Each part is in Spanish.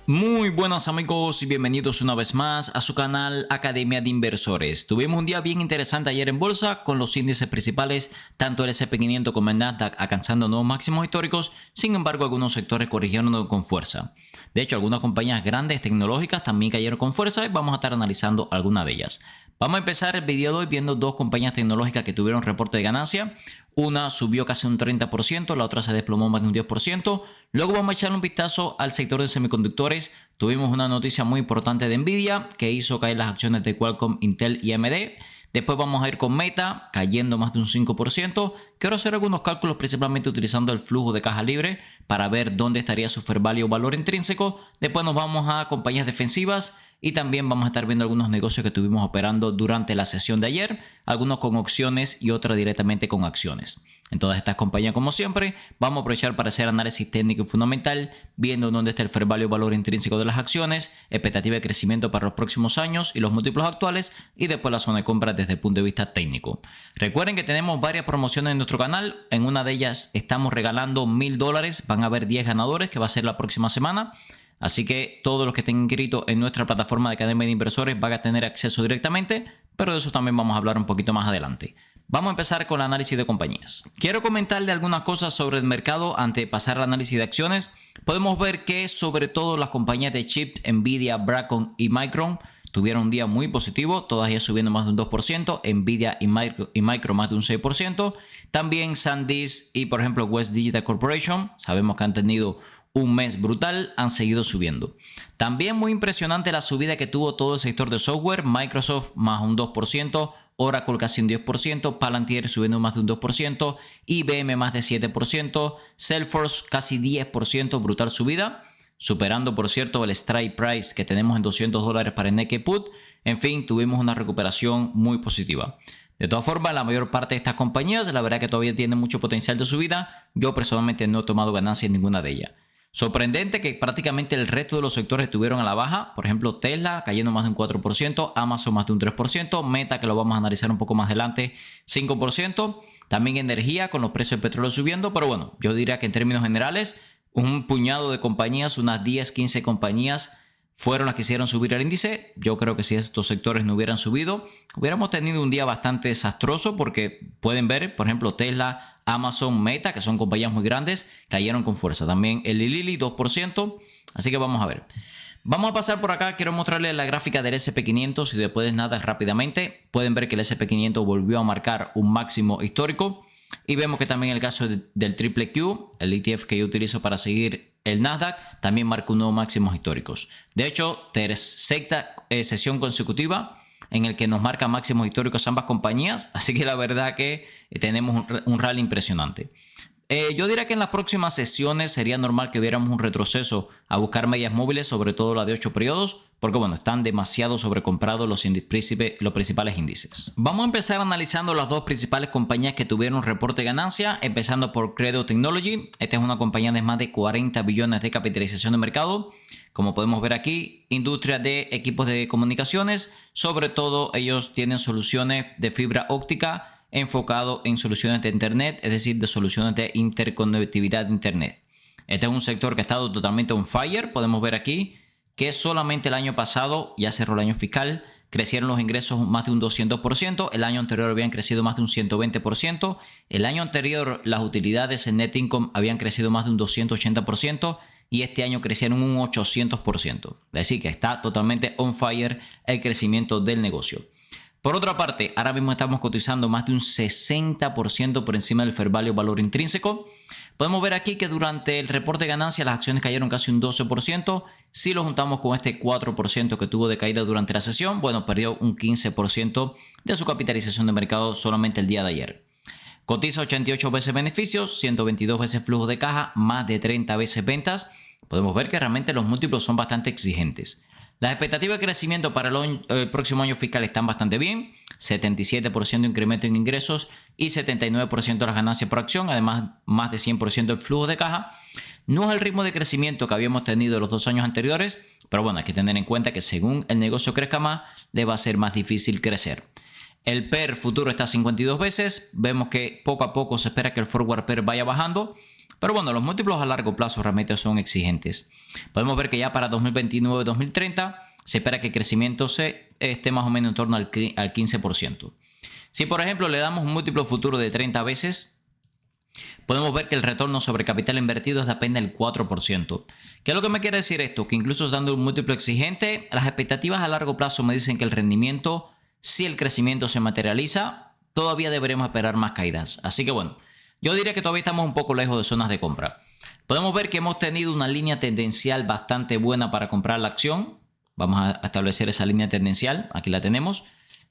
Muy buenas amigos y bienvenidos una vez más a su canal Academia de Inversores. Tuvimos un día bien interesante ayer en bolsa con los índices principales, tanto el S&P 500 como el Nasdaq alcanzando nuevos máximos históricos. Sin embargo, algunos sectores corrigieron con fuerza. De hecho, algunas compañías grandes tecnológicas también cayeron con fuerza y vamos a estar analizando algunas de ellas. Vamos a empezar el video de hoy viendo dos compañías tecnológicas que tuvieron reporte de ganancia. Una subió casi un 30%, la otra se desplomó más de un 10%. Luego vamos a echarle un vistazo al sector de semiconductores. Tuvimos una noticia muy importante de Nvidia que hizo caer las acciones de Qualcomm, Intel y AMD. Después vamos a ir con Meta, cayendo más de un 5%. Quiero hacer algunos cálculos principalmente utilizando el flujo de caja libre para ver dónde estaría su fair value o valor intrínseco. Después nos vamos a compañías defensivas y también vamos a estar viendo algunos negocios que estuvimos operando durante la sesión de ayer, algunos con opciones y otros directamente con acciones. En todas estas compañías, como siempre, vamos a aprovechar para hacer análisis técnico y fundamental, viendo dónde está el fair value o valor intrínseco de las acciones, expectativa de crecimiento para los próximos años y los múltiplos actuales, y después la zona de compra desde el punto de vista técnico. Recuerden que tenemos varias promociones en nuestro canal. En una de ellas estamos regalando $1000. Van a haber 10 ganadores, que va a ser la próxima semana. Así que todos los que estén inscritos en nuestra plataforma de Academia de Inversores van a tener acceso directamente, pero de eso también vamos a hablar un poquito más adelante. Vamos a empezar con el análisis de compañías. Quiero comentarle algunas cosas sobre el mercado antes de pasar al análisis de acciones. Podemos ver que sobre todo las compañías de chip, Nvidia, Broadcom y Micron tuvieron un día muy positivo, todas ellas subiendo más de un 2%, Nvidia y Micron más de un 6%. También SanDisk y por ejemplo West Digital Corporation, sabemos que han tenido un mes brutal, han seguido subiendo. También muy impresionante la subida que tuvo todo el sector de software. Microsoft más un 2%, Oracle casi un 10%, Palantir subiendo más de un 2%, IBM más de 7%, Salesforce casi 10%, brutal subida, superando por cierto el strike price que tenemos en $200 para el Nikkei Put. En fin, tuvimos una recuperación muy positiva. De todas formas, la mayor parte de estas compañías, la verdad que todavía tienen mucho potencial de subida. Yo personalmente no he tomado ganancia en ninguna de ellas. Sorprendente que prácticamente el resto de los sectores estuvieron a la baja. Por ejemplo, Tesla cayendo más de un 4%, Amazon más de un 3%, Meta, que lo vamos a analizar un poco más adelante, 5%. También energía con los precios del petróleo subiendo. Pero bueno, yo diría que en términos generales, un puñado de compañías, unas 10, 15 compañías fueron las que hicieron subir el índice. Yo creo que si estos sectores no hubieran subido, hubiéramos tenido un día bastante desastroso porque pueden ver, por ejemplo, Tesla, Amazon, Meta, que son compañías muy grandes, cayeron con fuerza. También el Lilly 2%. Así que vamos a ver. Vamos a pasar por acá. Quiero mostrarles la gráfica del S&P 500 y después de nada rápidamente. Pueden ver que el S&P 500 volvió a marcar un máximo histórico. Y vemos que también el caso del triple Q, el ETF que yo utilizo para seguir el Nasdaq, también marcó nuevos máximos históricos. De hecho, sexta sesión consecutiva en el que nos marca máximos históricos ambas compañías. Así que la verdad que tenemos un rally impresionante. Yo diría que en las próximas sesiones sería normal que viéramos un retroceso a buscar medias móviles, sobre todo la de 8 periodos, porque bueno, están demasiado sobrecomprados los principales índices. Vamos a empezar analizando las dos principales compañías que tuvieron reporte de ganancia, empezando por Credo Technology. Esta es una compañía de más de 40 billones de capitalización de mercado. Como podemos ver aquí, industria de equipos de comunicaciones, sobre todo ellos tienen soluciones de fibra óptica enfocado en soluciones de Internet, es decir, de soluciones de interconectividad de Internet. Este es un sector que ha estado totalmente on fire. Podemos ver aquí que solamente el año pasado, ya cerró el año fiscal, crecieron los ingresos más de un 200%. El año anterior habían crecido más de un 120%. El año anterior las utilidades en net income habían crecido más de un 280%. Y este año crecieron un 800%. Es decir, que está totalmente on fire el crecimiento del negocio. Por otra parte, ahora mismo estamos cotizando más de un 60% por encima del fair value valor intrínseco. Podemos ver aquí que durante el reporte de ganancias las acciones cayeron casi un 12%. Si lo juntamos con este 4% que tuvo de caída durante la sesión, bueno, perdió un 15% de su capitalización de mercado solamente el día de ayer. Cotiza 88 veces beneficios, 122 veces flujo de caja, más de 30 veces ventas. Podemos ver que realmente los múltiplos son bastante exigentes. Las expectativas de crecimiento para el próximo año fiscal están bastante bien, 77% de incremento en ingresos y 79% de las ganancias por acción, además más de 100% del flujo de caja. No es el ritmo de crecimiento que habíamos tenido los 2 años anteriores, pero bueno, hay que tener en cuenta que según el negocio crezca más, le va a ser más difícil crecer. El PER futuro está a 52 veces, vemos que poco a poco se espera que el forward PER vaya bajando, Pero bueno, los múltiplos a largo plazo realmente son exigentes. Podemos ver que ya para 2029-2030 se espera que el crecimiento esté más o menos en torno al 15%. Si por ejemplo le damos un múltiplo futuro de 30 veces, podemos ver que el retorno sobre capital invertido es de apenas el 4%. ¿Qué es lo que me quiere decir esto? Que incluso dando un múltiplo exigente, las expectativas a largo plazo me dicen que el rendimiento, si el crecimiento se materializa, todavía deberemos esperar más caídas. Así que bueno, yo diría que todavía estamos un poco lejos de zonas de compra. Podemos ver que hemos tenido una línea tendencial bastante buena para comprar la acción. Vamos a establecer esa línea tendencial. Aquí la tenemos.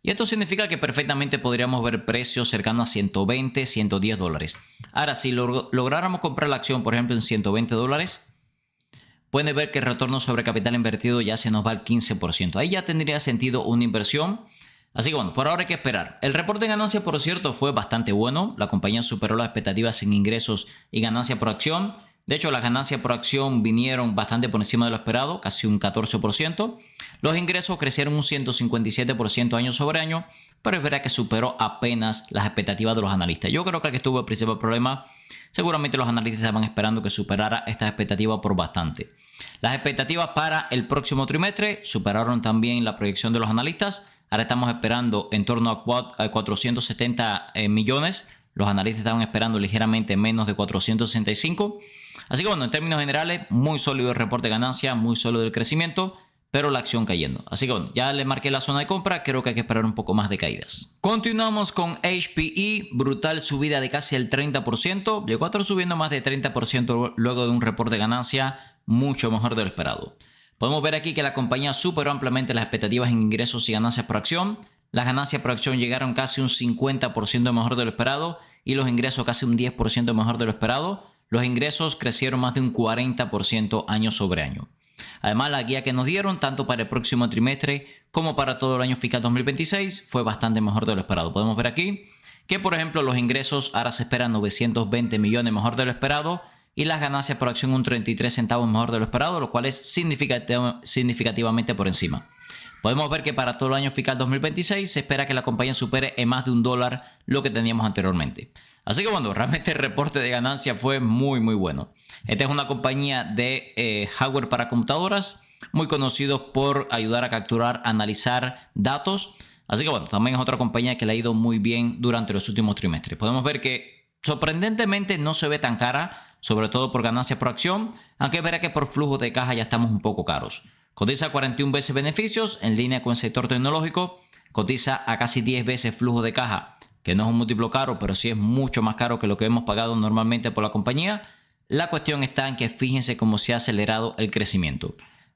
Y esto significa que perfectamente podríamos ver precios cercanos a 120, 110 dólares. Ahora, si lográramos comprar la acción, por ejemplo, en 120 dólares, pueden ver que el retorno sobre capital invertido ya se nos va al 15%. Ahí ya tendría sentido una inversión. Así que bueno, por ahora hay que esperar. El reporte de ganancias, por cierto, fue bastante bueno. La compañía superó las expectativas en ingresos y ganancias por acción. De hecho, las ganancias por acción vinieron bastante por encima de lo esperado, casi un 14%. Los ingresos crecieron un 157% año sobre año, pero es verdad que superó apenas las expectativas de los analistas. Yo creo que aquí estuvo el principal problema. Seguramente los analistas estaban esperando que superara estas expectativas por bastante. Las expectativas para el próximo trimestre superaron también la proyección de los analistas. Ahora estamos esperando en torno a 470 millones. Los analistas estaban esperando ligeramente menos de 465. Así que bueno, en términos generales, muy sólido el reporte de ganancias, muy sólido el crecimiento, pero la acción cayendo. Así que bueno, ya le marqué la zona de compra, creo que hay que esperar un poco más de caídas. Continuamos con HPE, brutal subida de casi el 30%. Llegó a estar subiendo más de 30% luego de un reporte de ganancia mucho mejor de lo esperado. Podemos ver aquí que la compañía superó ampliamente las expectativas en ingresos y ganancias por acción. Las ganancias por acción llegaron casi un 50% mejor de lo esperado y los ingresos casi un 10% mejor de lo esperado. Los ingresos crecieron más de un 40% año sobre año. Además, la guía que nos dieron, tanto para el próximo trimestre como para todo el año fiscal 2026, fue bastante mejor de lo esperado. Podemos ver aquí que, por ejemplo, los ingresos ahora se esperan 920 millones mejor de lo esperado y las ganancias por acción un 33 centavos mejor de lo esperado, lo cual es significativamente por encima. Podemos ver que para todo el año fiscal 2026 se espera que la compañía supere en más de $1 lo que teníamos anteriormente. Así que bueno, realmente el reporte de ganancia fue muy bueno. Esta es una compañía de hardware para computadoras, muy conocidos por ayudar a capturar, analizar datos. Así que bueno, también es otra compañía que le ha ido muy bien durante los últimos trimestres. Podemos ver que sorprendentemente no se ve tan cara, sobre todo por ganancias por acción, aunque verá que por flujo de caja ya estamos un poco caros. Cotiza 41 veces beneficios en línea con el sector tecnológico, cotiza a casi 10 veces flujo de caja, que no es un múltiplo caro, pero sí es mucho más caro que lo que hemos pagado normalmente por la compañía. La cuestión está en que fíjense cómo se ha acelerado el crecimiento.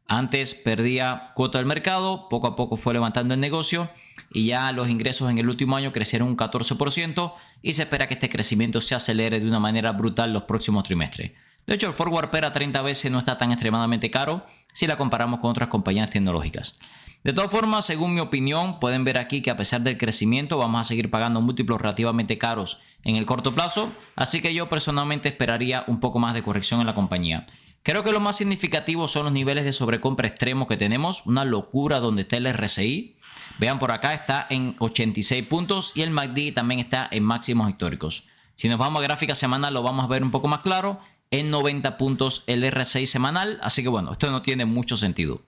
Antes perdía cuota del mercado, poco a poco fue levantando el negocio y ya los ingresos en el último año crecieron un 14% y se espera que este crecimiento se acelere de una manera brutal los próximos trimestres. De hecho, el forward PER a 30 veces no está tan extremadamente caro si la comparamos con otras compañías tecnológicas. De todas formas, según mi opinión, pueden ver aquí que a pesar del crecimiento vamos a seguir pagando múltiplos relativamente caros en el corto plazo, así que yo personalmente esperaría un poco más de corrección en la compañía. Creo que lo más significativo son los niveles de sobrecompra extremos que tenemos, una locura donde está el RSI. Vean por acá, está en 86 puntos y el MACD también está en máximos históricos. Si nos vamos a gráfica semanal lo vamos a ver un poco más claro, en 90 puntos el RSI semanal, así que bueno, esto no tiene mucho sentido.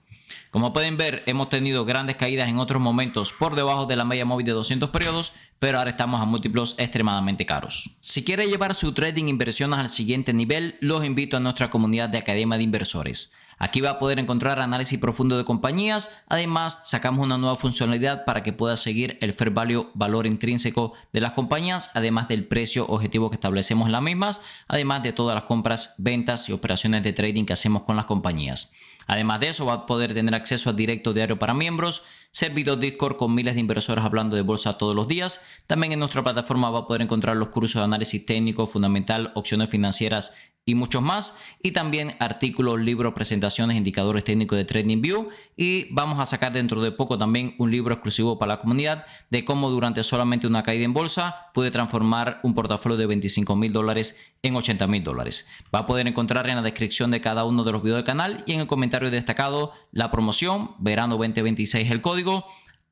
Como pueden ver, hemos tenido grandes caídas en otros momentos por debajo de la media móvil de 200 periodos, pero ahora estamos a múltiplos extremadamente caros. Si quiere llevar su trading inversiones al siguiente nivel, los invito a nuestra comunidad de Academia de Inversores. Aquí va a poder encontrar análisis profundo de compañías. Además, sacamos una nueva funcionalidad para que pueda seguir el fair value, valor intrínseco de las compañías, además del precio objetivo que establecemos en las mismas, además de todas las compras, ventas y operaciones de trading que hacemos con las compañías. Además de eso, va a poder tener acceso a directo diario para miembros, servidor Discord con miles de inversores hablando de bolsa todos los días. También en nuestra plataforma va a poder encontrar los cursos de análisis técnico, fundamental, opciones financieras y muchos más. Y también artículos, libros, presentaciones, indicadores técnicos de TradingView. Y vamos a sacar dentro de poco también un libro exclusivo para la comunidad de cómo durante solamente una caída en bolsa puede transformar un portafolio de $25,000 en $80,000. Va a poder encontrar en la descripción de cada uno de los videos del canal y en el comentario destacado la promoción, verano 2026 el código.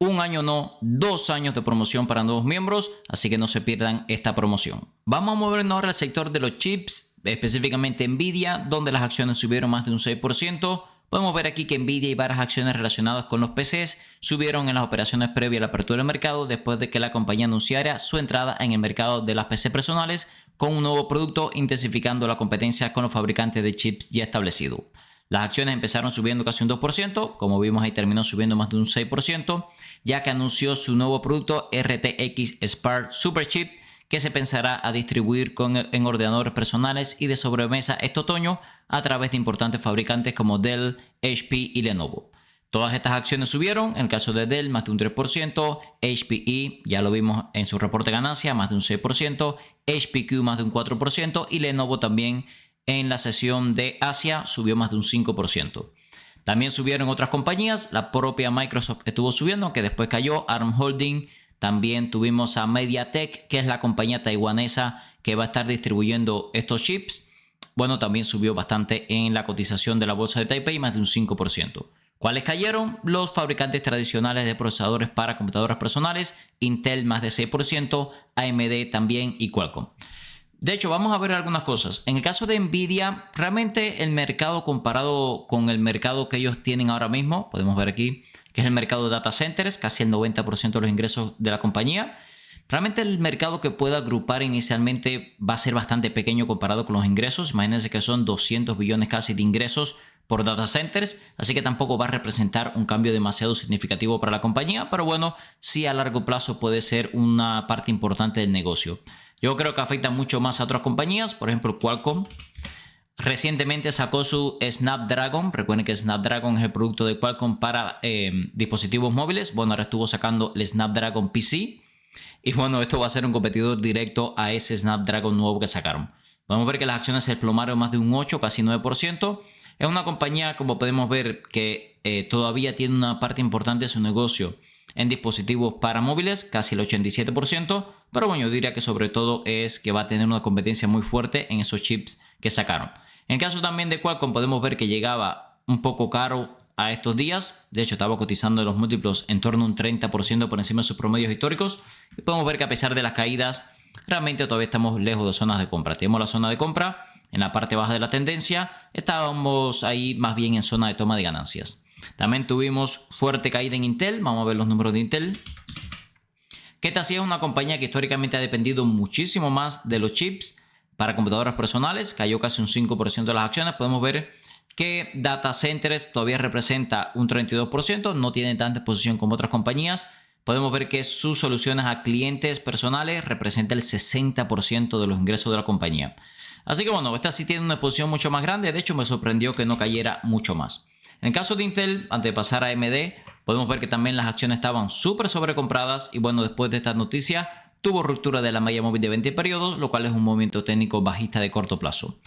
Un año no, 2 años de promoción para nuevos miembros, así que no se pierdan esta promoción. Vamos a movernos ahora al sector de los chips. específicamente Nvidia, donde las acciones subieron más de un 6%. Podemos ver aquí que Nvidia y varias acciones relacionadas con los PCs subieron en las operaciones previas a la apertura del mercado después de que la compañía anunciara su entrada en el mercado de las PC personales con un nuevo producto, intensificando la competencia con los fabricantes de chips ya establecidos. Las acciones empezaron subiendo casi un 2%, como vimos ahí terminó subiendo más de un 6%, ya que anunció su nuevo producto RTX Spark Superchip, que se pensará a distribuir en ordenadores personales y de sobremesa este otoño a través de importantes fabricantes como Dell, HP y Lenovo. Todas estas acciones subieron, en el caso de Dell más de un 3%, HPE ya lo vimos en su reporte de ganancia más de un 6%, HPQ más de un 4% y Lenovo también en la sesión de Asia subió más de un 5%. También subieron otras compañías, la propia Microsoft estuvo subiendo, aunque después cayó, ARM Holding. También tuvimos a MediaTek, que es la compañía taiwanesa que va a estar distribuyendo estos chips. Bueno, también subió bastante en la cotización de la bolsa de Taipei, más de un 5%. ¿Cuáles cayeron? Los fabricantes tradicionales de procesadores para computadoras personales, Intel más de 6%, AMD también y Qualcomm. De hecho, vamos a ver algunas cosas. En el caso de Nvidia, realmente el mercado comparado con el mercado que ellos tienen ahora mismo, podemos ver aquí, que es el mercado de data centers, casi el 90% de los ingresos de la compañía. Realmente el mercado que pueda agrupar inicialmente va a ser bastante pequeño comparado con los ingresos. Imagínense que son 200 billones casi de ingresos por data centers, así que tampoco va a representar un cambio demasiado significativo para la compañía, pero bueno, sí a largo plazo puede ser una parte importante del negocio. Yo creo que afecta mucho más a otras compañías, por ejemplo Qualcomm. Recientemente sacó su Snapdragon. Recuerden que Snapdragon es el producto de Qualcomm para dispositivos móviles. Bueno, ahora estuvo sacando el Snapdragon PC. Y bueno, esto va a ser un competidor directo a ese Snapdragon nuevo que sacaron. Podemos ver que las acciones se desplomaron más de un 8, casi 9%. Es una compañía, como podemos ver, que todavía tiene una parte importante de su negocio en dispositivos para móviles, casi el 87%. Pero bueno, yo diría que sobre todo es que va a tener una competencia muy fuerte en esos chips que sacaron. En el caso también de Qualcomm podemos ver que llegaba un poco caro a estos días. De hecho, estaba cotizando en los múltiplos en torno a un 30% por encima de sus promedios históricos. Y podemos ver que a pesar de las caídas, realmente todavía estamos lejos de zonas de compra. Tenemos la zona de compra en la parte baja de la tendencia. Estábamos ahí más bien en zona de toma de ganancias. También tuvimos fuerte caída en Intel. Vamos a ver los números de Intel. Que esta sí es una compañía que históricamente ha dependido muchísimo más de los chips para computadoras personales. Cayó casi un 5% de las acciones. Podemos ver que Data Centers todavía representa un 32%. No tiene tanta exposición como otras compañías. Podemos ver que sus soluciones a clientes personales representa el 60% de los ingresos de la compañía. Así que bueno, esta sí tiene una exposición mucho más grande. De hecho, me sorprendió que no cayera mucho más. En el caso de Intel, antes de pasar a AMD, podemos ver que también las acciones estaban súper sobrecompradas. Y bueno, después de esta noticia, tuvo ruptura de la media móvil de 20 periodos, lo cual es un movimiento técnico bajista de corto plazo.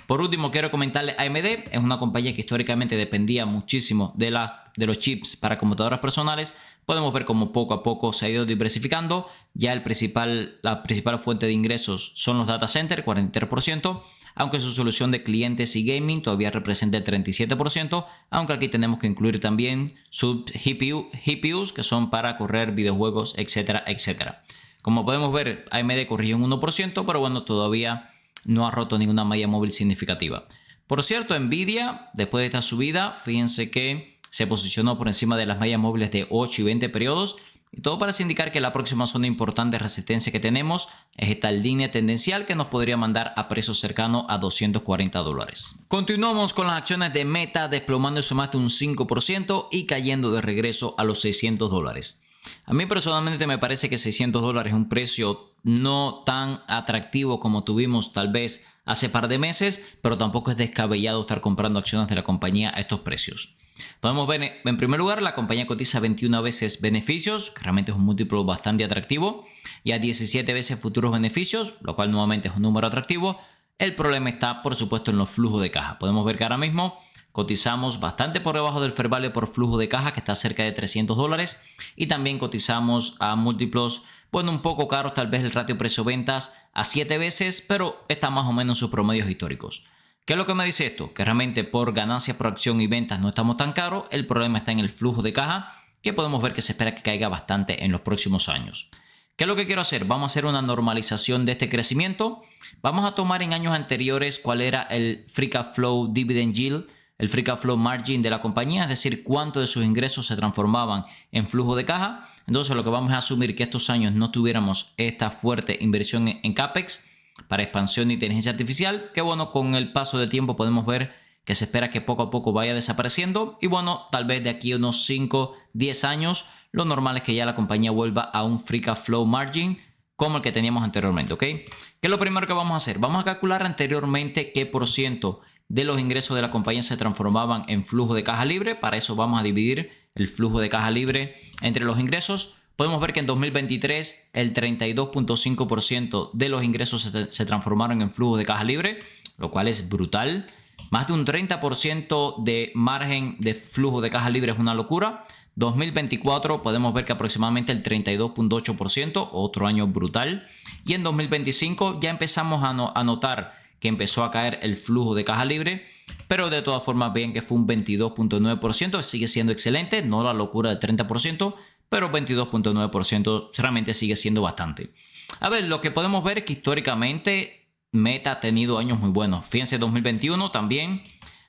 Por último, quiero comentarles AMD. Es una compañía que históricamente dependía muchísimo de los chips para computadoras personales. Podemos ver cómo poco a poco se ha ido diversificando. Ya la principal fuente de ingresos son los data centers, 43%. Aunque su solución de clientes y gaming todavía representa el 37%, aunque aquí tenemos que incluir también sus GPUs, que son para correr videojuegos, etcétera, etcétera. Como podemos ver, AMD corrigió un 1%, pero bueno, todavía no ha roto ninguna media móvil significativa. Por cierto, Nvidia, después de esta subida, fíjense que se posicionó por encima de las medias móviles de 8 y 20 periodos. Y todo parece indicar que la próxima zona importante de resistencia que tenemos es esta línea tendencial que nos podría mandar a precios cercanos a $240. Continuamos con las acciones de Meta desplomándose más de un 5% y cayendo de regreso a los $600. A mí personalmente me parece que $600 es un precio no tan atractivo como tuvimos tal vez hace par de meses, pero tampoco es descabellado estar comprando acciones de la compañía a estos precios. Podemos ver, en primer lugar, la compañía cotiza 21 veces beneficios, que realmente es un múltiplo bastante atractivo, y a 17 veces futuros beneficios, lo cual nuevamente es un número atractivo. El problema está, por supuesto, en los flujos de caja. Podemos ver que ahora mismo cotizamos bastante por debajo del fair value por flujo de caja, que está cerca de $300, y también cotizamos a múltiplos, bueno, un poco caros, tal vez el ratio precio-ventas a 7 veces, pero está más o menos en sus promedios históricos. ¿Qué es lo que me dice esto? Que realmente por ganancias por acción y ventas no estamos tan caros. El problema está en el flujo de caja, que podemos ver que se espera que caiga bastante en los próximos años. ¿Qué es lo que quiero hacer? Vamos a hacer una normalización de este crecimiento. Vamos a tomar en años anteriores cuál era el Free Cash Flow Dividend Yield, el Free Cash Flow Margin de la compañía, es decir, cuánto de sus ingresos se transformaban en flujo de caja. Entonces lo que vamos a asumir que estos años no tuviéramos esta fuerte inversión en CAPEX para expansión de inteligencia artificial, que bueno, con el paso del tiempo podemos ver que se espera que poco a poco vaya desapareciendo y bueno, tal vez de aquí a unos 5, 10 años, lo normal es que ya la compañía vuelva a un Free Cash Flow Margin como el que teníamos anteriormente, ¿ok? ¿Qué es lo primero que vamos a hacer? Vamos a calcular anteriormente qué % de los ingresos de la compañía se transformaban en flujo de caja libre. Para eso vamos a dividir el flujo de caja libre entre los ingresos. Podemos ver que en 2023 el 32.5% de los ingresos se transformaron en flujo de caja libre, lo cual es brutal. Más de un 30% de margen de flujo de caja libre es una locura. 2024 podemos ver que aproximadamente el 32.8%, otro año brutal. Y en 2025 ya empezamos a notar que empezó a caer el flujo de caja libre, pero de todas formas ven que fue un 22.9%, sigue siendo excelente, no la locura del 30%, pero 22.9% realmente sigue siendo bastante. A ver, lo que podemos ver es que históricamente Meta ha tenido años muy buenos. Fíjense, 2021 también,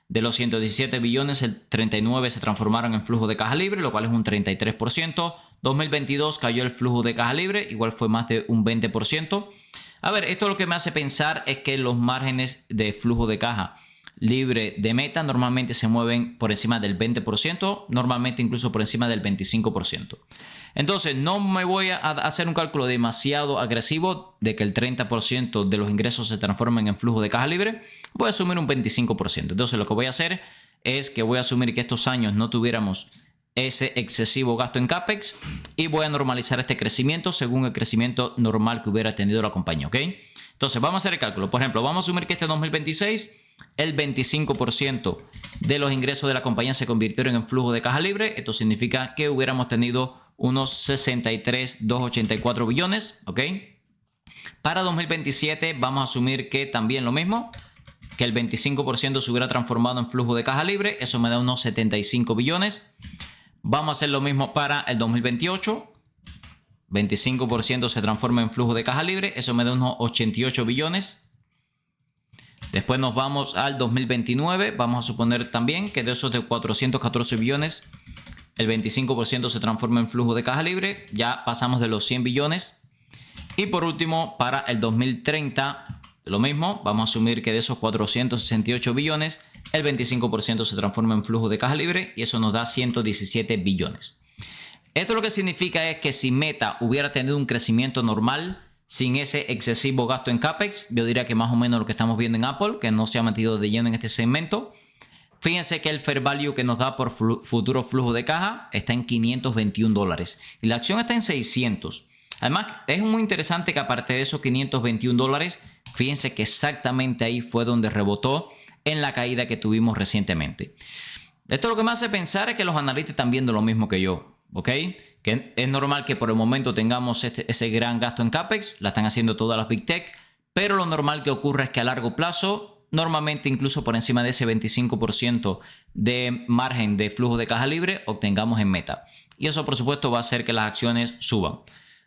de los 117 billones, el 39 se transformaron en flujo de caja libre, lo cual es un 33%. 2022 cayó el flujo de caja libre, igual fue más de un 20%. A ver, esto lo que me hace pensar es que los márgenes de flujo de caja libre de Meta normalmente se mueven por encima del 20%, normalmente incluso por encima del 25%. Entonces no me voy a hacer un cálculo demasiado agresivo de que el 30% de los ingresos se transformen en flujo de caja libre. Voy a asumir un 25%. Entonces lo que voy a hacer es que voy a asumir que estos años no tuviéramos ese excesivo gasto en CAPEX y voy a normalizar este crecimiento según el crecimiento normal que hubiera tenido la compañía, ¿ok? Entonces vamos a hacer el cálculo. Por ejemplo, vamos a asumir que este 2026 el 25% de los ingresos de la compañía se convirtieron en flujo de caja libre. Esto significa que hubiéramos tenido unos 63,284 billones, ¿ok? Para 2027 vamos a asumir que también lo mismo, que el 25% se hubiera transformado en flujo de caja libre. Eso me da unos 75 billones. Vamos a hacer lo mismo para el 2028. 25% se transforma en flujo de caja libre. Eso me da unos 88 billones. Después nos vamos al 2029. Vamos a suponer también que de esos de 414 billones, el 25% se transforma en flujo de caja libre. Ya pasamos de los 100 billones. Y por último, para el 2030, lo mismo. Vamos a asumir que de esos 468 billones, el 25% se transforma en flujo de caja libre. Y eso nos da 117 billones. Esto lo que significa es que si Meta hubiera tenido un crecimiento normal, sin ese excesivo gasto en CAPEX, yo diría que más o menos lo que estamos viendo en Apple, que no se ha metido de lleno en este segmento. Fíjense que el fair value que nos da por futuro flujo de caja está en $521 y la acción está en 600. Además, es muy interesante que aparte de esos $521, fíjense que exactamente ahí fue donde rebotó en la caída que tuvimos recientemente. Esto lo que me hace pensar es que los analistas están viendo lo mismo que yo. ¿Ok? Que es normal que por el momento tengamos ese gran gasto en CAPEX, la están haciendo todas las Big Tech, pero lo normal que ocurre es que a largo plazo, normalmente incluso por encima de ese 25% de margen de flujo de caja libre, obtengamos en Meta. Y eso por supuesto va a hacer que las acciones suban.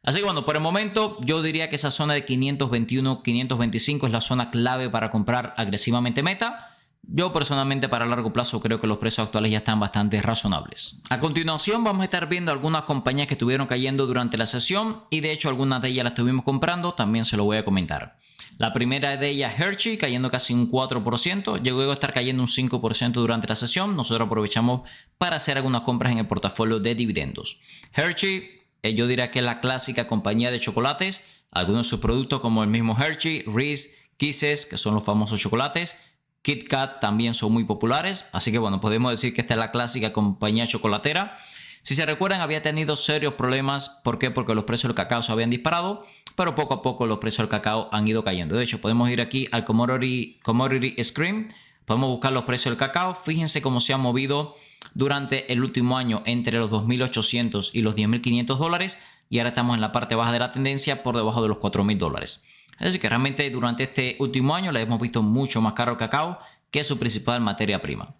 Así que bueno, por el momento yo diría que esa zona de 521, 525 es la zona clave para comprar agresivamente Meta. Yo personalmente para largo plazo creo que los precios actuales ya están bastante razonables. A continuación vamos a estar viendo algunas compañías que estuvieron cayendo durante la sesión y de hecho algunas de ellas las estuvimos comprando, también se lo voy a comentar. La primera de ellas, Hershey, cayendo casi un 4%, llegó a estar cayendo un 5% durante la sesión. Nosotros aprovechamos para hacer algunas compras en el portafolio de dividendos. Hershey, yo diría que es la clásica compañía de chocolates. Algunos de sus productos como el mismo Hershey, Reese, Kisses, que son los famosos chocolates, Kit Kat también son muy populares, así que bueno, podemos decir que esta es la clásica compañía chocolatera. Si se recuerdan, había tenido serios problemas. ¿Por qué? Porque los precios del cacao se habían disparado, pero poco a poco los precios del cacao han ido cayendo. De hecho, podemos ir aquí al Commodity Screen, podemos buscar los precios del cacao. Fíjense cómo se ha movido durante el último año entre los $2,800 y los $10,500 y ahora estamos en la parte baja de la tendencia por debajo de los $4,000. Es decir, que realmente durante este último año le hemos visto mucho más caro el cacao, que es su principal materia prima.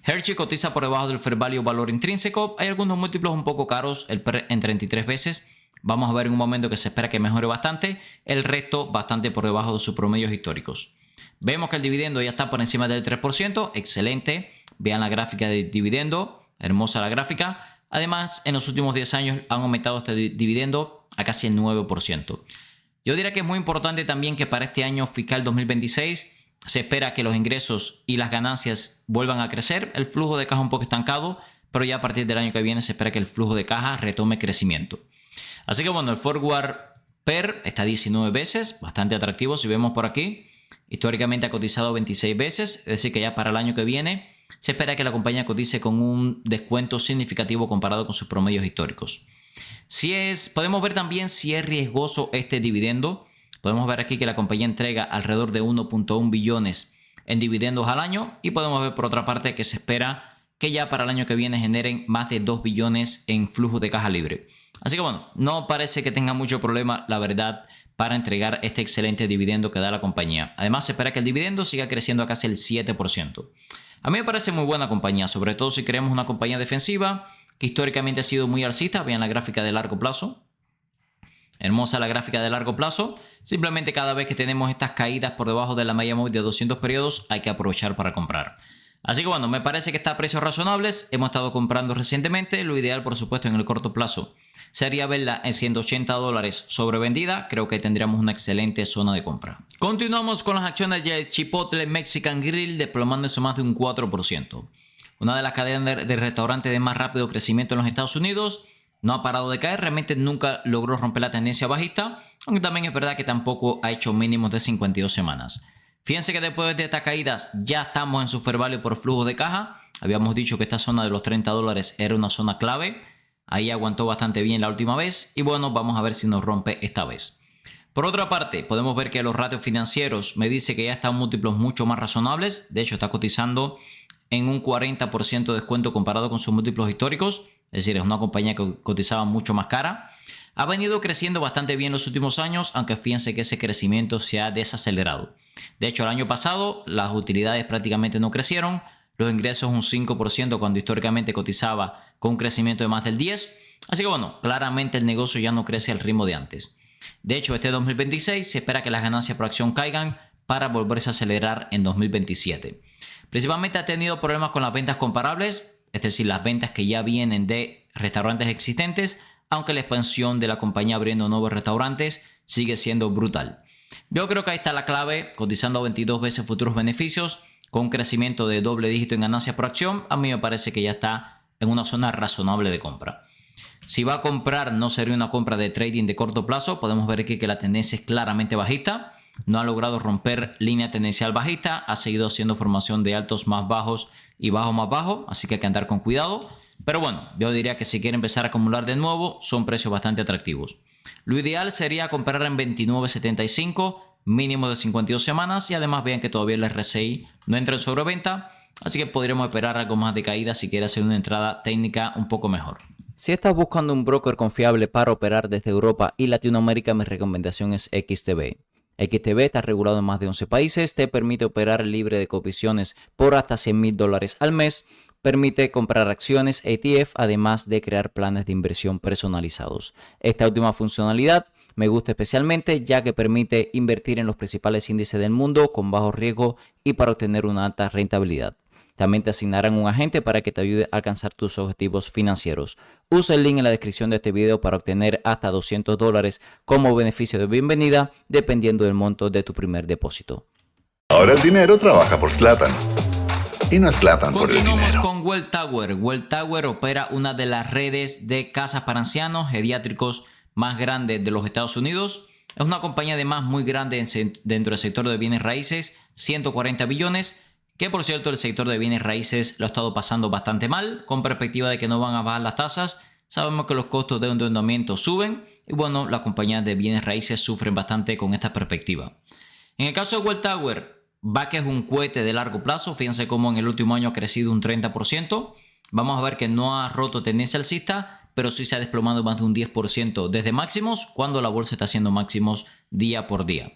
Hershey cotiza por debajo del fair value valor intrínseco. Hay algunos múltiplos un poco caros, el PER en 33 veces. Vamos a ver en un momento que se espera que mejore bastante. El resto bastante por debajo de sus promedios históricos. Vemos que el dividendo ya está por encima del 3%. Excelente. Vean la gráfica de dividendo. Hermosa la gráfica. Además, en los últimos 10 años han aumentado este dividendo a casi el 9%. Yo diría que es muy importante también que para este año fiscal 2026 se espera que los ingresos y las ganancias vuelvan a crecer. El flujo de caja un poco estancado, pero ya a partir del año que viene se espera que el flujo de caja retome crecimiento. Así que bueno, el forward PER está 19 veces, bastante atractivo si vemos por aquí. Históricamente ha cotizado 26 veces, es decir que ya para el año que viene se espera que la compañía cotice con un descuento significativo comparado con sus promedios históricos. Podemos ver también si es riesgoso este dividendo. Podemos ver aquí que la compañía entrega alrededor de 1.1 billones en dividendos al año y podemos ver por otra parte que se espera que ya para el año que viene generen más de 2 billones en flujo de caja libre. Así que bueno, no parece que tenga mucho problema, la verdad, para entregar este excelente dividendo que da la compañía. Además, se espera que el dividendo siga creciendo a casi el 7%. A mí me parece muy buena compañía, sobre todo si queremos una compañía defensiva que históricamente ha sido muy alcista. Vean la gráfica de largo plazo. Hermosa la gráfica de largo plazo. Simplemente cada vez que tenemos estas caídas por debajo de la media móvil de 200 periodos hay que aprovechar para comprar. Así que bueno, me parece que está a precios razonables. Hemos estado comprando recientemente. Lo ideal, por supuesto, en el corto plazo sería verla en $180 sobrevendida. Creo que tendríamos una excelente zona de compra. Continuamos con las acciones del Chipotle Mexican Grill desplomándose más de un 4%. Una de las cadenas de restaurantes de más rápido crecimiento en los Estados Unidos. No ha parado de caer, realmente nunca logró romper la tendencia bajista, aunque también es verdad que tampoco ha hecho mínimos de 52 semanas. Fíjense que después de estas caídas ya estamos en su fair value por flujo de caja. Habíamos dicho que esta zona de los $30 era una zona clave. Ahí aguantó bastante bien la última vez y bueno, vamos a ver si nos rompe esta vez. Por otra parte, podemos ver que los ratios financieros me dice que ya están múltiplos mucho más razonables. De hecho, está cotizando en un 40% de descuento comparado con sus múltiplos históricos. Es decir, es una compañía que cotizaba mucho más cara. Ha venido creciendo bastante bien los últimos años, aunque fíjense que ese crecimiento se ha desacelerado. De hecho, el año pasado las utilidades prácticamente no crecieron. Los ingresos un 5% cuando históricamente cotizaba con un crecimiento de más del 10%. Así que bueno, claramente el negocio ya no crece al ritmo de antes. De hecho, este 2026 se espera que las ganancias por acción caigan para volverse a acelerar en 2027. Principalmente ha tenido problemas con las ventas comparables, es decir, las ventas que ya vienen de restaurantes existentes, aunque la expansión de la compañía abriendo nuevos restaurantes sigue siendo brutal. Yo creo que ahí está la clave, cotizando a 22 veces futuros beneficios, con un crecimiento de doble dígito en ganancias por acción. A mí me parece que ya está en una zona razonable de compra. Si va a comprar, no sería una compra de trading de corto plazo. Podemos ver aquí que la tendencia es claramente bajista. No ha logrado romper línea tendencial bajista. Ha seguido haciendo formación de altos más bajos y bajos más bajos. Así que hay que andar con cuidado. Pero bueno, yo diría que si quiere empezar a acumular de nuevo, son precios bastante atractivos. Lo ideal sería comprar en 29.75, mínimo de 52 semanas. Y además vean que todavía el RSI no entra en sobreventa. Así que podríamos esperar algo más de caída si quiere hacer una entrada técnica un poco mejor. Si estás buscando un broker confiable para operar desde Europa y Latinoamérica, mi recomendación es XTB. XTB está regulado en más de 11 países, te permite operar libre de comisiones por hasta $100,000 al mes, permite comprar acciones ETF, además de crear planes de inversión personalizados. Esta última funcionalidad me gusta especialmente ya que permite invertir en los principales índices del mundo con bajo riesgo y para obtener una alta rentabilidad. También te asignarán un agente para que te ayude a alcanzar tus objetivos financieros. Usa el link en la descripción de este video para obtener hasta $200 como beneficio de bienvenida, dependiendo del monto de tu primer depósito. Ahora el dinero trabaja por Zlatan. Y no es Zlatan por el dinero. Continuamos con Welltower. Welltower opera una de las redes de casas para ancianos geriátricos más grandes de los Estados Unidos. Es una compañía además muy grande dentro del sector de bienes raíces, 140 billones. Que por cierto el sector de bienes raíces lo ha estado pasando bastante mal, con perspectiva de que no van a bajar las tasas. Sabemos que los costos de endeudamiento suben y bueno, las compañías de bienes raíces sufren bastante con esta perspectiva. En el caso de Welltower, va que es un cohete de largo plazo. Fíjense cómo en el último año ha crecido un 30%. Vamos a ver que no ha roto tendencia alcista, pero sí se ha desplomado más de un 10% desde máximos, cuando la bolsa está haciendo máximos día por día.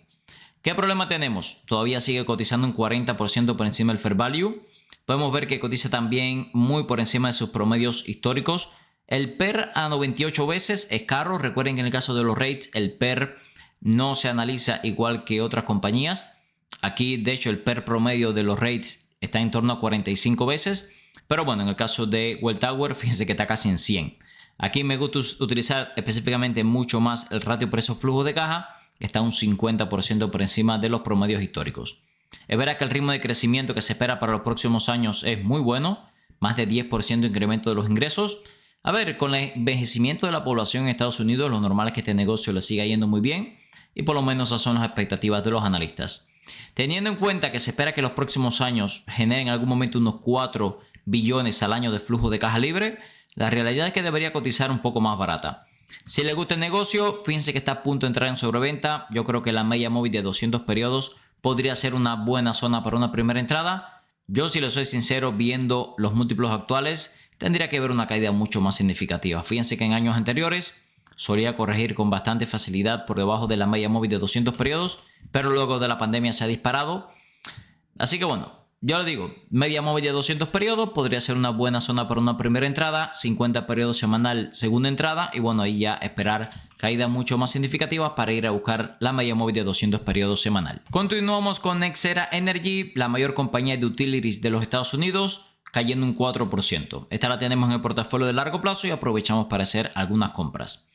¿Qué problema tenemos? Todavía sigue cotizando un 40% por encima del fair value. Podemos ver que cotiza también muy por encima de sus promedios históricos. El PER a 98 veces es caro. Recuerden que en el caso de los REITs el PER no se analiza igual que otras compañías. Aquí de hecho el PER promedio de los REITs está en torno a 45 veces. Pero bueno, en el caso de Welltower, fíjense que está casi en 100. Aquí me gusta utilizar específicamente mucho más el ratio precio-flujo de caja, que está un 50% por encima de los promedios históricos. Es verdad que el ritmo de crecimiento que se espera para los próximos años es muy bueno, más de 10% de incremento de los ingresos. A ver, con el envejecimiento de la población en Estados Unidos, lo normal es que este negocio le siga yendo muy bien y por lo menos esas son las expectativas de los analistas. Teniendo en cuenta que se espera que los próximos años generen en algún momento unos 4 billones al año de flujo de caja libre, la realidad es que debería cotizar un poco más barata. Si les gusta el negocio, fíjense que está a punto de entrar en sobreventa. Yo creo que la media móvil de 200 periodos podría ser una buena zona para una primera entrada. Yo, si les soy sincero, viendo los múltiplos actuales, tendría que ver una caída mucho más significativa. Fíjense que en años anteriores solía corregir con bastante facilidad por debajo de la media móvil de 200 periodos, pero luego de la pandemia se ha disparado. Así que bueno, yo le digo, media móvil de 200 periodos podría ser una buena zona para una primera entrada, 50 periodos semanal segunda entrada y bueno, ahí ya esperar caídas mucho más significativas para ir a buscar la media móvil de 200 periodos semanal. Continuamos con NextEra Energy, la mayor compañía de utilities de los Estados Unidos, cayendo un 4%. Esta la tenemos en el portafolio de largo plazo y aprovechamos para hacer algunas compras.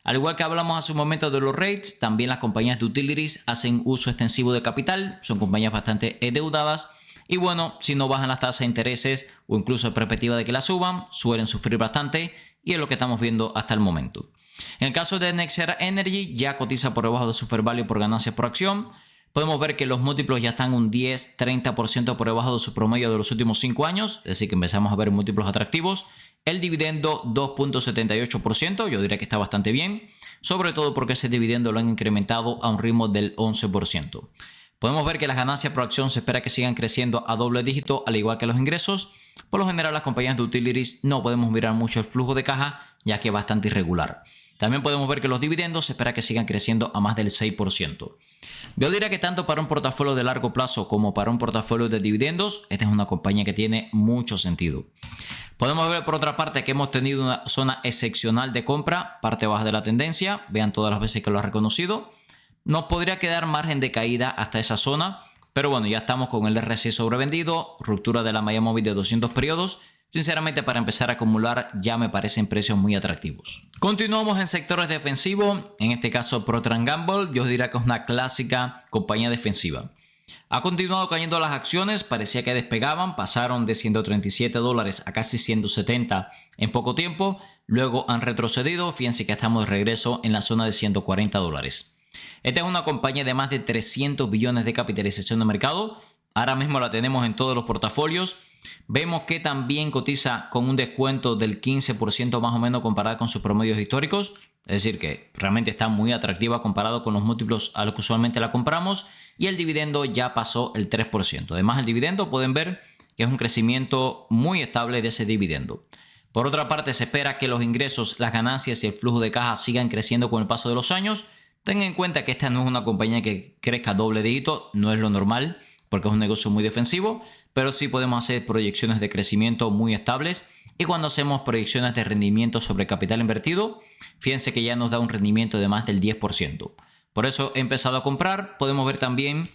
Al igual que hablamos hace un momento de los REITs, también las compañías de utilities hacen uso extensivo de capital, son compañías bastante endeudadas. Y bueno, si no bajan las tasas de intereses o incluso en perspectiva de que las suban, suelen sufrir bastante y es lo que estamos viendo hasta el momento. En el caso de NextEra Energy, ya cotiza por debajo de su fair value por ganancias por acción. Podemos ver que los múltiplos ya están un 10-30% por debajo de su promedio de los últimos 5 años, es decir que empezamos a ver múltiplos atractivos. El dividendo 2.78%, yo diría que está bastante bien, sobre todo porque ese dividendo lo han incrementado a un ritmo del 11%. Podemos ver que las ganancias por acción se espera que sigan creciendo a doble dígito, al igual que los ingresos. Por lo general, las compañías de utilities no podemos mirar mucho el flujo de caja, ya que es bastante irregular. También podemos ver que los dividendos se espera que sigan creciendo a más del 6%. Yo diría que tanto para un portafolio de largo plazo como para un portafolio de dividendos, esta es una compañía que tiene mucho sentido. Podemos ver por otra parte que hemos tenido una zona excepcional de compra, parte baja de la tendencia, vean todas las veces que lo ha reconocido. Nos podría quedar margen de caída hasta esa zona, pero bueno, ya estamos con el RSI sobrevendido, ruptura de la media móvil de 200 periodos. Sinceramente, para empezar a acumular ya me parecen precios muy atractivos. Continuamos en sectores defensivos, en este caso Procter & Gamble, yo diría que es una clásica compañía defensiva. Ha continuado cayendo las acciones, parecía que despegaban, pasaron de $137 a casi 170 en poco tiempo, luego han retrocedido, fíjense que estamos de regreso en la zona de $140. Esta es una compañía de más de 300 billones de capitalización de mercado. Ahora mismo la tenemos en todos los portafolios. Vemos que también cotiza con un descuento del 15% más o menos comparado con sus promedios históricos. Es decir, que realmente está muy atractiva comparado con los múltiplos a los que usualmente la compramos. Y el dividendo ya pasó el 3%. Además, el dividendo pueden ver que es un crecimiento muy estable de ese dividendo. Por otra parte, se espera que los ingresos, las ganancias y el flujo de caja sigan creciendo con el paso de los años. Tengan en cuenta que esta no es una compañía que crezca a doble dígito, no es lo normal porque es un negocio muy defensivo, pero sí podemos hacer proyecciones de crecimiento muy estables y cuando hacemos proyecciones de rendimiento sobre capital invertido, fíjense que ya nos da un rendimiento de más del 10%. Por eso he empezado a comprar. Podemos ver también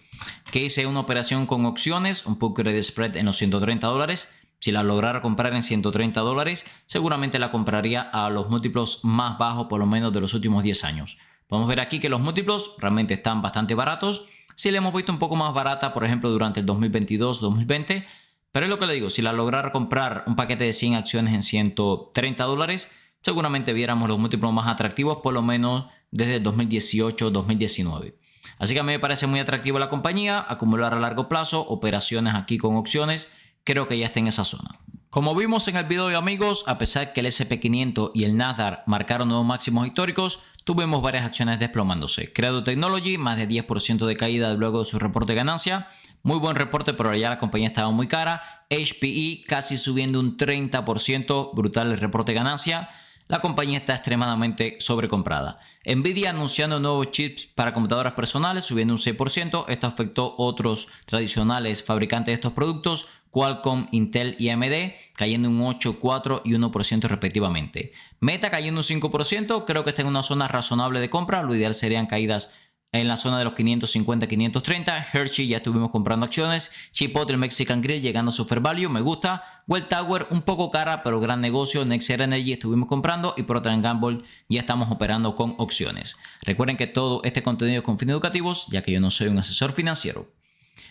que hice una operación con opciones, un poco de spread en los $130. Si la lograra comprar en $130, seguramente la compraría a los múltiplos más bajos por lo menos de los últimos 10 años. Podemos ver aquí que los múltiplos realmente están bastante baratos. Si la hemos visto un poco más barata, por ejemplo, durante el 2022-2020. Pero es lo que le digo, si la lograra comprar un paquete de 100 acciones en $130, seguramente viéramos los múltiplos más atractivos, por lo menos desde el 2018-2019. Así que a mí me parece muy atractiva la compañía, acumular a largo plazo, operaciones aquí con opciones, creo que ya está en esa zona. Como vimos en el video, amigos, a pesar que el S&P500 y el Nasdaq marcaron nuevos máximos históricos, tuvimos varias acciones desplomándose. Credo Technology, más de 10% de caída luego de su reporte de ganancia. Muy buen reporte, pero ya la compañía estaba muy cara. HPE casi subiendo un 30%, brutal el reporte de ganancia. la compañía está extremadamente sobrecomprada. Nvidia anunciando nuevos chips para computadoras personales, subiendo un 6%. Esto afectó a otros tradicionales fabricantes de estos productos, Qualcomm, Intel y AMD, cayendo un 8%, 4% y 1% respectivamente. Meta cayendo un 5%, creo que está en una zona razonable de compra. Lo ideal serían caídas en la zona de los 550, 530. Hershey ya estuvimos comprando acciones. Chipotle Mexican Grill llegando a su fair value, me gusta. Welltower un poco cara, pero gran negocio. Nexer Energy estuvimos comprando y Procter & Gamble ya estamos operando con opciones. Recuerden que todo este contenido es con fines educativos, ya que yo no soy un asesor financiero.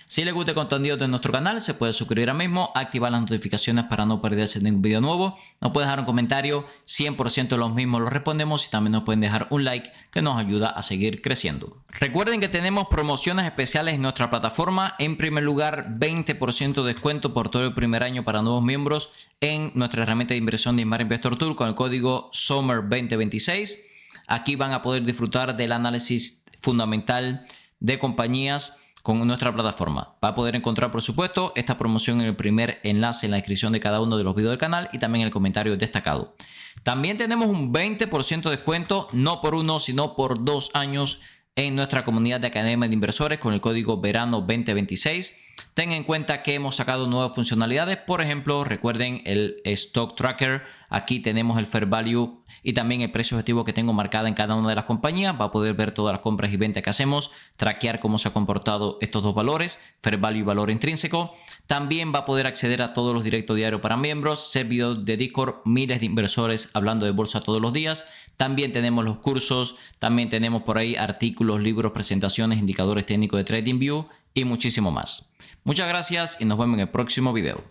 Si les gusta el contenido de nuestro canal, se puede suscribir ahora mismo, activar las notificaciones para no perderse ningún video nuevo. Nos pueden dejar un comentario, 100% de los mismos los respondemos y también nos pueden dejar un like que nos ayuda a seguir creciendo. Recuerden que tenemos promociones especiales en nuestra plataforma. En primer lugar, 20% de descuento por todo el primer año para nuevos miembros en nuestra herramienta de inversión de Smart Investor Tool con el código SUMMER2026. Aquí van a poder disfrutar del análisis fundamental de compañías con nuestra plataforma. Va a poder encontrar, por supuesto, esta promoción en el primer enlace en la descripción de cada uno de los videos del canal y también en el comentario destacado. También tenemos un 20% de descuento, no por 1, sino por 2 años en nuestra comunidad de Academia de Inversores con el código VERANO2026. Ten en cuenta que hemos sacado nuevas funcionalidades. Por ejemplo, recuerden el Stock Tracker. Aquí tenemos el Fair Value y también el precio objetivo que tengo marcada en cada una de las compañías. Va a poder ver todas las compras y ventas que hacemos, traquear cómo se han comportado estos dos valores, Fair Value y valor intrínseco. También va a poder acceder a todos los directos diarios para miembros, servidor de Discord, miles de inversores hablando de bolsa todos los días. También tenemos los cursos, también tenemos por ahí artículos, libros, presentaciones, indicadores técnicos de TradingView y muchísimo más. Muchas gracias y nos vemos en el próximo video.